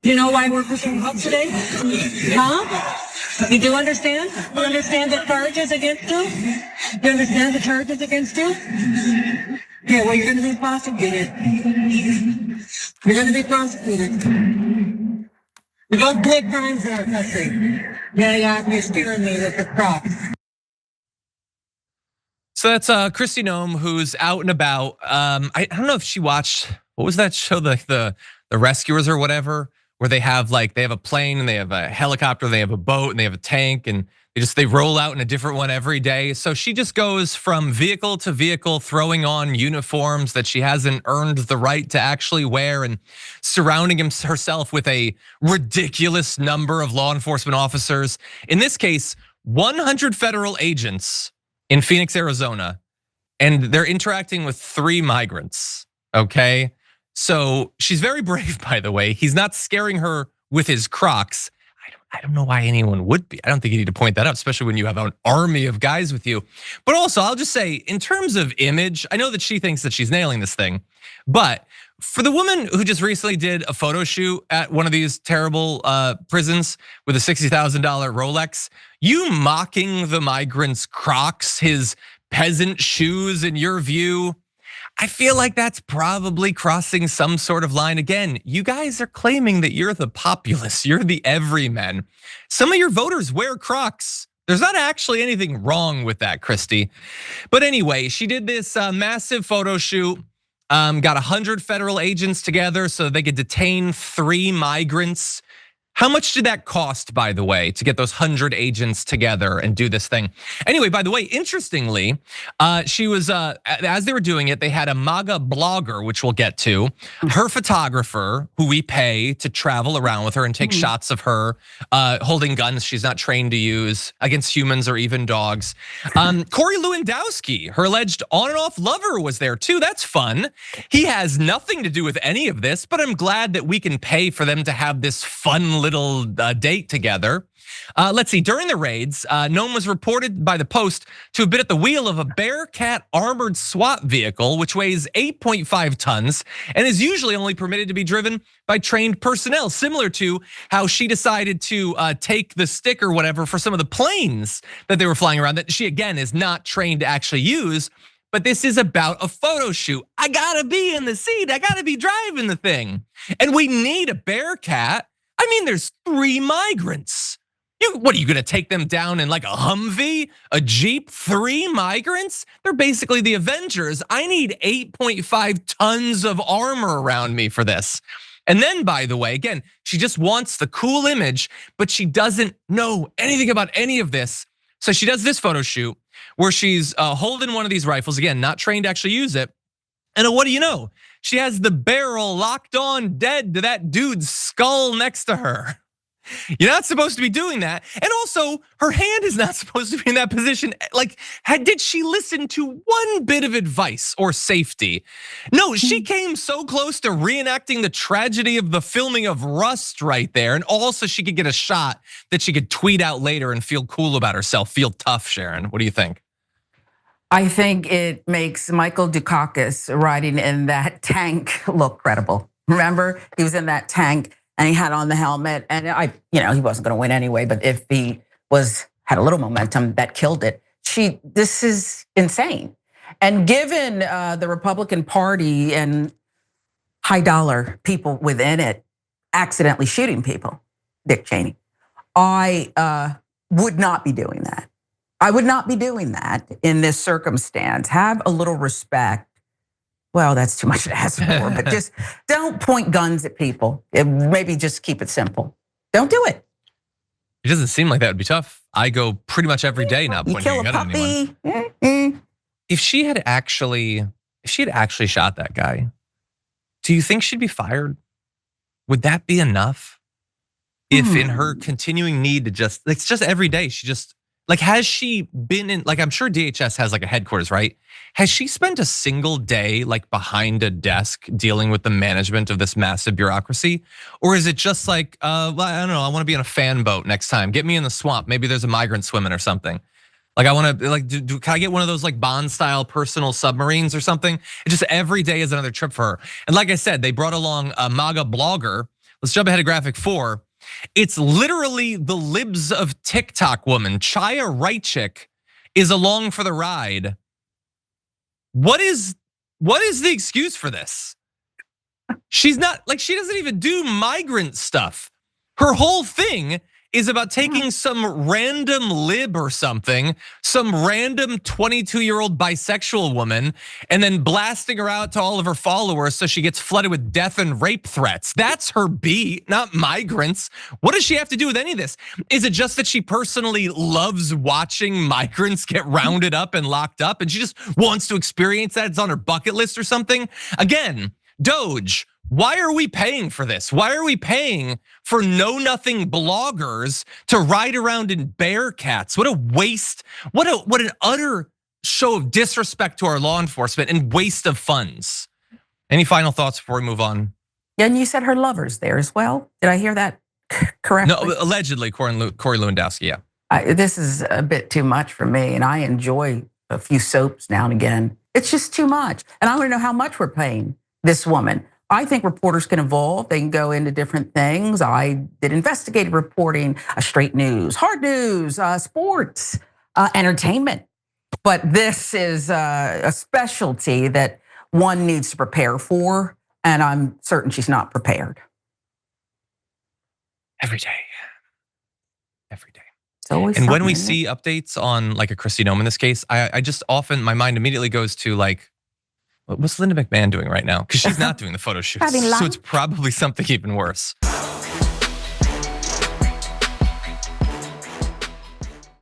Do you know why we're pushing up today? Huh? You do understand? You understand the charges against you? You understand the charges against you? Yeah, well, you're going to be prosecuted. You're going to be prosecuted. You don't commit crimes in our country. Yeah, you're scaring me with the crops. So that's Kristi Noem, who's out and about. I don't know if she watched, what was that show, the Rescuers or whatever, where they have a plane and they have a helicopter, they have a boat and they have a tank, and they roll out in a different one every day. So she just goes from vehicle to vehicle, throwing on uniforms that she hasn't earned the right to actually wear, and surrounding herself with a ridiculous number of law enforcement officers. In this case, 100 federal agents in Phoenix, Arizona, and they're interacting with 3 migrants, okay? So she's very brave, by the way. He's not scaring her with his Crocs. I don't know why anyone would be. I don't think you need to point that out, especially when you have an army of guys with you. But also, I'll just say, in terms of image, I know that she thinks that she's nailing this thing, but for the woman who just recently did a photo shoot at one of these terrible prisons with a $60,000 Rolex, you mocking the migrant's Crocs, his peasant shoes, in your view, I feel like that's probably crossing some sort of line. Again, you guys are claiming that you're the populace, you're the everyman. Some of your voters wear Crocs. There's not actually anything wrong with that, Kristi. But anyway, she did this massive photo shoot, got 100 federal agents together so they could detain 3 migrants. How much did that cost, by the way, to get those 100 agents together and do this thing? Anyway, by the way, interestingly, she was, as they were doing it, they had a MAGA blogger, which we'll get to, her photographer, who we pay to travel around with her and take shots of her holding guns she's not trained to use against humans or even dogs. Corey Lewandowski, her alleged on and off lover, was there too. That's fun. He has nothing to do with any of this, but I'm glad that we can pay for them to have this fun little date together. Let's see, during the raids, Noem was reported by the Post to have been at the wheel of a Bearcat armored SWAT vehicle, which weighs 8.5 tons and is usually only permitted to be driven by trained personnel, similar to how she decided to take the stick or whatever for some of the planes that they were flying around that she, again, is not trained to actually use. But this is about a photo shoot. I gotta be in the seat, I gotta be driving the thing. And we need a Bearcat. I mean, there's 3 migrants. What are you gonna take them down in like a Humvee, a Jeep? 3 migrants? They're basically the Avengers. I need 8.5 tons of armor around me for this. And then, by the way, again, she just wants the cool image, but she doesn't know anything about any of this. So she does this photo shoot where she's holding one of these rifles, again, not trained to actually use it. And what do you know? She has the barrel locked on dead to that dude's skull next to her. You're not supposed to be doing that. And also, her hand is not supposed to be in that position. Like, did she listen to one bit of advice or safety? No, she came so close to reenacting the tragedy of the filming of Rust right there. And also she could get a shot that she could tweet out later and feel cool about herself, feel tough, Sharon. What do you think? I think it makes Michael Dukakis riding in that tank look credible. Remember, he was in that tank and he had on the helmet, and he wasn't going to win anyway. But if he had a little momentum, that killed it. This is insane. And given the Republican Party and high dollar people within it accidentally shooting people, Dick Cheney, I would not be doing that. I would not be doing that in this circumstance. Have a little respect. Well, that's too much to ask for, but just don't point guns at people. Maybe just keep it simple. Don't do it. It doesn't seem like that would be tough. I go pretty much every day not pointing a gun at anyone. If she had actually shot that guy, do you think she'd be fired? Would that be enough? If in her continuing need to just every day, she just, has she been in, I'm sure DHS has a headquarters, right? Has she spent a single day behind a desk dealing with the management of this massive bureaucracy? Or is it just I don't know, I want to be in a fan boat next time. Get me in the swamp. Maybe there's a migrant swimming or something. I want to, can I get one of those Bond style personal submarines or something? It's just every day is another trip for her. And like I said, they brought along a MAGA blogger Let's jump ahead to graphic 4. It's literally the libs of TikTok woman, Chaya Reichik, is along for the ride. What is the excuse for this? She's not, like, she doesn't even do migrant stuff. Her whole thing is about taking some random lib or something, some random 22-year-old bisexual woman, and then blasting her out to all of her followers so she gets flooded with death and rape threats. That's her beat, not migrants. What does she have to do with any of this? Is it just that she personally loves watching migrants get rounded up and locked up and she just wants to experience that? It's on her bucket list or something? Again, Doge, why are we paying for this? Why are we paying for know-nothing bloggers to ride around in Bearcats? What a waste, what an utter show of disrespect to our law enforcement and waste of funds. Any final thoughts before we move on? Yeah, and you said her lover's there as well. Did I hear that correctly? No, allegedly, Corey Lewandowski, yeah. This is a bit too much for me, and I enjoy a few soaps now and again. It's just too much. And I want to know how much we're paying this woman. I think reporters can evolve. They can go into different things. I did investigative reporting, straight news, hard news, sports, entertainment. But this is a specialty that one needs to prepare for, and I'm certain she's not prepared. Every day. It's always and when we something, see updates on like a Kristi Noem in this case, I just often, my mind immediately goes to like, what's Linda McMahon doing right now? Because she's not doing the photo shoots. So it's probably something even worse.